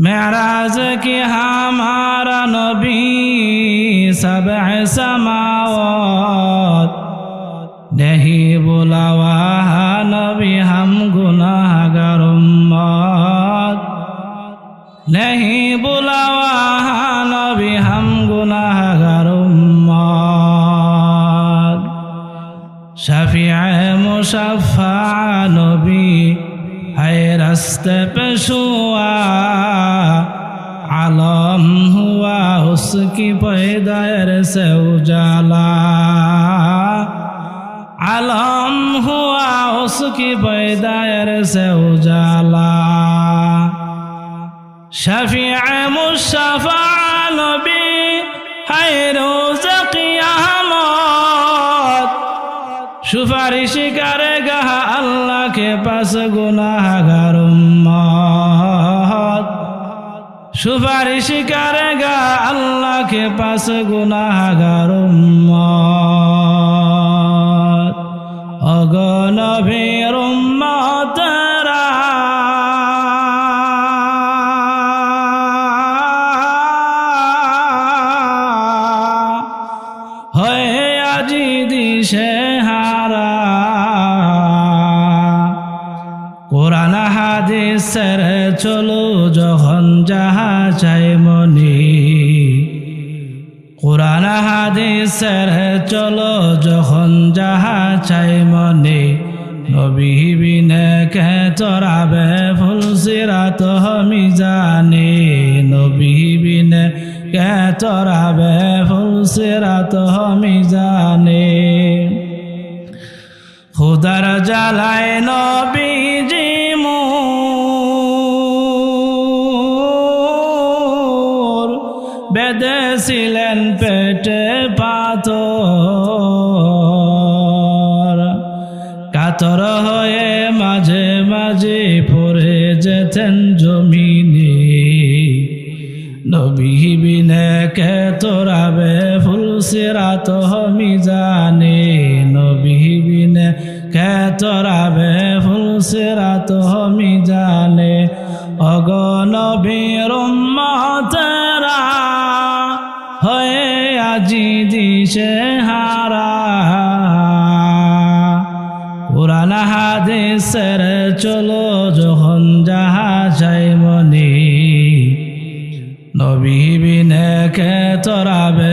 मेराज की हमारा नबी सबअ समावात नहीं बुलावा नबी हम गुनाहगार उम्मत नहीं बुलावा नबी हम गुनाहगार उम्मत शफीअ मुशफ़्फ़ा नबी है रास्ते पे शुआ आलम हुआ उसकी पैदाइश से उजाला आलम हुआ उसकी पैदाइश से उजाला शफीअ मुशफ़्फ़ा नबी है रोज़ क़यामत सुपारिश करेगा अल्लाह के पास गुनाहगार उम्मत सुपारिश करेगा अल्लाह के पास गुनाहगार उम्मत अगो नबीर उम्मतरा হয়ে আজি দিশে হারা কোরআন হাদিসের চলো যখন যাহা চাই মনি কোরআন হাদিসের চলো যখন যাহা চাই মনে নবী বিনে কে চরাবে ফুলসিরাত মিজানে নবী বিনে কে চরাবে ফুলসিরাত মিজানে খুদার জ্বালায় নবীজি মোর বেঁধেছিলেন পেটে পাথর কাতর হয়ে মাঝে মাঝে পড়ে যেতেন জমিনে নবী বিনে কে তোরাবে ফুলসিরাত মিজানে নবী বিনে কে তোরাবে ফুলসিরাত মিজানে অগো নবীর উম্মতেরা হয়ে আজি দিশে হারা কোরআন হাদিসের চলো যখন যাহা চাই মনে নবী বিনে কে তোরাবে